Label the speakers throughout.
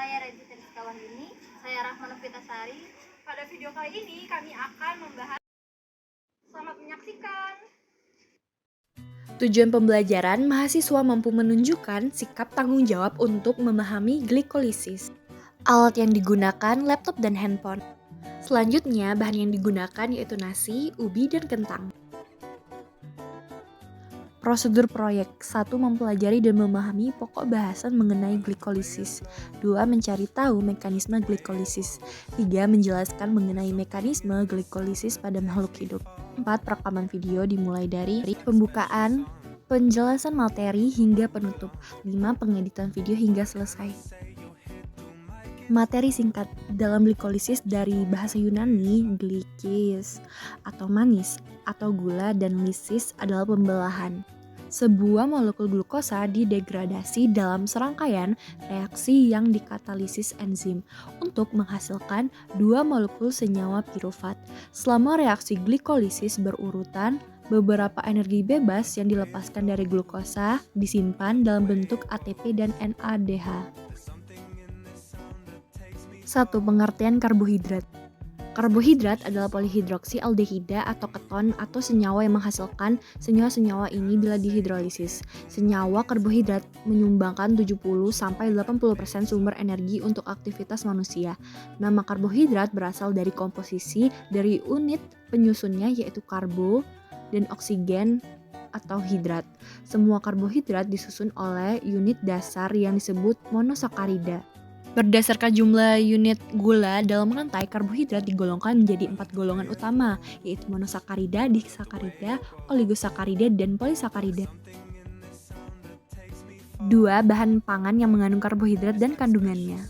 Speaker 1: Saya Regita Rizkawahyuni. Saya Rahmana Fitasari.
Speaker 2: Pada video kali ini kami akan membahas. Selamat menyaksikan.
Speaker 3: Tujuan pembelajaran, mahasiswa mampu menunjukkan sikap tanggung jawab untuk memahami glikolisis. Alat yang digunakan, laptop dan handphone. Selanjutnya, bahan yang digunakan yaitu nasi, ubi, dan kentang. Prosedur proyek 1. Mempelajari dan memahami pokok bahasan mengenai glikolisis. 2. Mencari tahu mekanisme glikolisis. 3. Menjelaskan mengenai mekanisme glikolisis pada makhluk hidup. 4. Perekaman video dimulai dari pembukaan, penjelasan materi hingga penutup. 5. Pengeditan video hingga selesai. Materi singkat dalam glikolisis dari bahasa Yunani, glikis atau manis atau gula dan lisis adalah pembelahan. Sebuah molekul glukosa didegradasi dalam serangkaian reaksi yang dikatalisis enzim untuk menghasilkan dua molekul senyawa pirufat. Selama reaksi glikolisis berurutan, beberapa energi bebas yang dilepaskan dari glukosa disimpan dalam bentuk ATP dan NADH. 1. Pengertian karbohidrat. Karbohidrat adalah polihidroksialdehida atau keton atau senyawa yang menghasilkan senyawa-senyawa ini bila dihidrolisis. Senyawa karbohidrat menyumbangkan 70-80% sumber energi untuk aktivitas manusia. Nama karbohidrat berasal dari komposisi dari unit penyusunnya yaitu karbo dan oksigen atau hidrat. Semua karbohidrat disusun oleh unit dasar yang disebut monosakarida. Berdasarkan jumlah unit gula dalam rantai, karbohidrat digolongkan menjadi 4 golongan utama, yaitu monosakarida, disakarida, oligosakarida, dan polisakarida. 2. Bahan pangan yang mengandung karbohidrat dan kandungannya.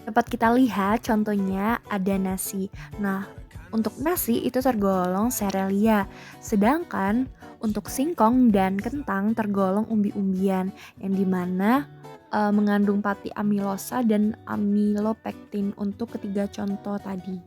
Speaker 3: Dapat kita lihat contohnya ada nasi. Nah, untuk nasi itu tergolong serealia, sedangkan untuk singkong dan kentang tergolong umbi-umbian, yang dimana mengandung pati amilosa dan amilopektin untuk ketiga contoh tadi.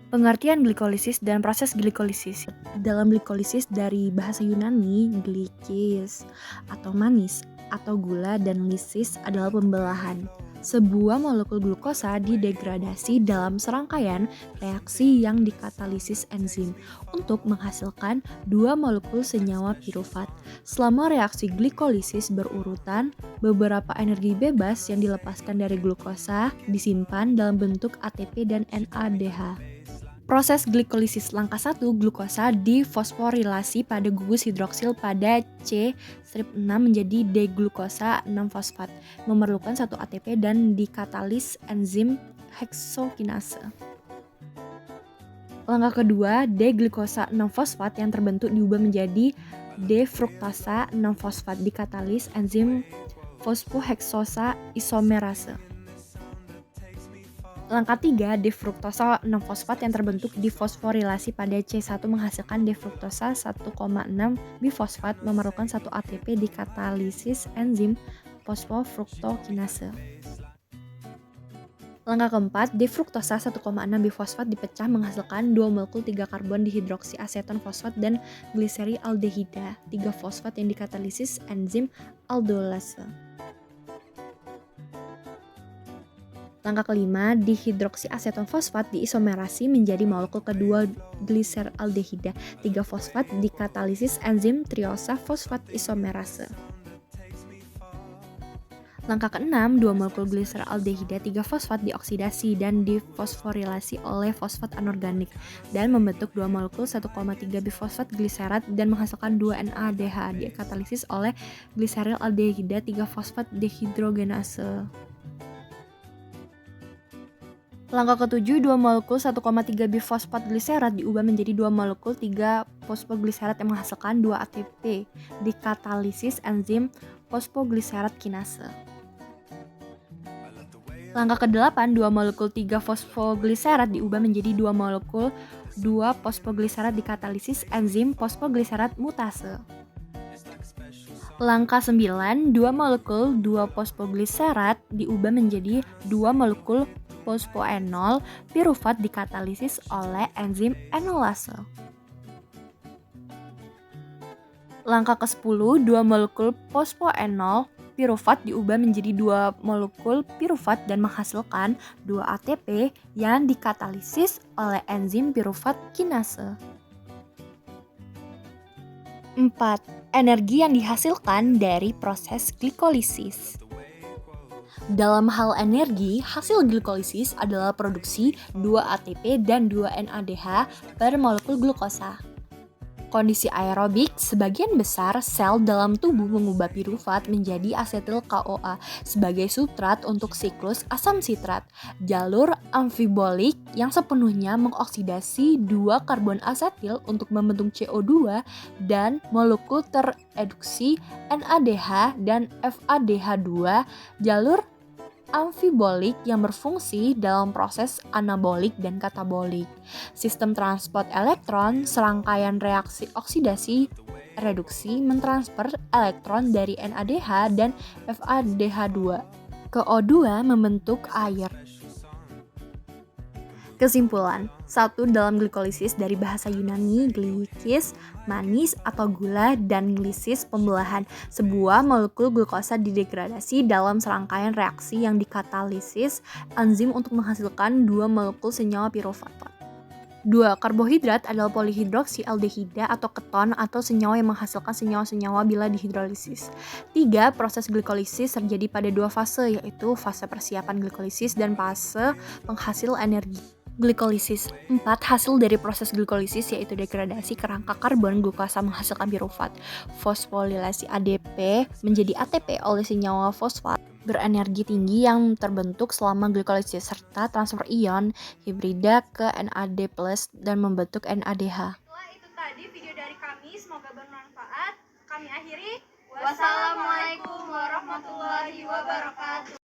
Speaker 3: Pengertian glikolisis dan proses glikolisis. Dalam glikolisis dari bahasa Yunani, glikis atau manis atau gula dan lisis adalah pembelahan. Sebuah molekul glukosa didegradasi dalam serangkaian reaksi yang dikatalisis enzim untuk menghasilkan dua molekul senyawa pirufat. Selama reaksi glikolisis berurutan, beberapa energi bebas yang dilepaskan dari glukosa disimpan dalam bentuk ATP dan NADH. Proses glikolisis langkah 1, glukosa difosforilasi pada gugus hidroksil pada C-6 menjadi D-glukosa 6-fosfat, memerlukan 1 ATP dan dikatalis enzim heksokinase. Langkah kedua, D-glukosa 6-fosfat yang terbentuk diubah menjadi D-fruktasa 6-fosfat, dikatalis enzim fosfoheksosa isomerase. Langkah 3, D-fruktosa 6-fosfat yang terbentuk difosforilasi pada C1 menghasilkan D-fruktosa 1,6 bifosfat, memerlukan 1 ATP dikatalisis enzim fosfofruktokinase. Langkah keempat, D-fruktosa 1,6 bifosfat dipecah menghasilkan 2 molekul 3 karbon dihidroksi aseton fosfat dan gliserialdehida 3 fosfat yang dikatalisis enzim aldolase. Langkah kelima, dihidroksi aseton fosfat diisomerasi menjadi molekul kedua gliseraldehida 3 fosfat dikatalisis enzim triosa fosfat isomerase. Langkah keenam, 2 molekul gliseraldehida 3 fosfat dioksidasi dan difosforilasi oleh fosfat anorganik dan membentuk 2 molekul 1,3 bifosfat gliserat dan menghasilkan 2 NADH dikatalisis oleh gliseraldehida 3 fosfat dehidrogenase. Langkah ketujuh, 2 molekul 1,3 bifosfat gliserat diubah menjadi 2 molekul 3 fosfogliserat yang menghasilkan 2 ATP dikatalisis enzim fosfogliserat kinase. Langkah ke-8, 2 molekul 3 fosfogliserat diubah menjadi 2 molekul 2 fosfogliserat dikatalisis enzim fosfogliserat mutase. Langkah 9, 2 molekul 2 fosfogliserat diubah menjadi 2 molekul fosfoenol pirufat dikatalisis oleh enzim enolase. Langkah ke-10, 2 molekul fosfoenol Piruvat diubah menjadi 2 molekul piruvat dan menghasilkan 2 ATP yang dikatalisis oleh enzim piruvat kinase. 4. Energi yang dihasilkan dari proses glikolisis. Dalam hal energi, hasil glikolisis adalah produksi 2 ATP dan 2 NADH per molekul glukosa. Kondisi aerobik, sebagian besar sel dalam tubuh mengubah piruvat menjadi asetil CoA sebagai substrat untuk siklus asam sitrat. Jalur amfibolik yang sepenuhnya mengoksidasi 2 karbon asetil untuk membentuk CO2 dan molekul tereduksi NADH dan FADH2. Jalur amfibolik yang berfungsi dalam proses anabolik dan katabolik. Sistem transport elektron, serangkaian reaksi oksidasi reduksi mentransfer elektron dari NADH dan FADH2 ke O2 membentuk air. Kesimpulan, 1. Dalam glikolisis dari bahasa Yunani, glikis, manis atau gula, dan glisis, pembelahan. Sebuah molekul glukosa didegradasi dalam serangkaian reaksi yang dikatalisis enzim untuk menghasilkan 2 molekul senyawa piruvat. 2. Karbohidrat adalah polihidroksialdehida atau keton atau senyawa yang menghasilkan senyawa-senyawa bila dihidrolisis. 3. Proses glikolisis terjadi pada 2 fase, yaitu fase persiapan glikolisis dan fase penghasil energi. Glikolisis. 4. Hasil dari proses glikolisis yaitu degradasi kerangka karbon glukosa menghasilkan piruvat. Fosforilasi ADP menjadi ATP oleh senyawa fosfat berenergi tinggi yang terbentuk selama glikolisis serta transfer ion hibrida ke NAD+ dan membentuk NADH.
Speaker 2: Setelah itu tadi video dari kami, semoga bermanfaat. Kami akhiri.
Speaker 1: Wassalamualaikum warahmatullahi wabarakatuh.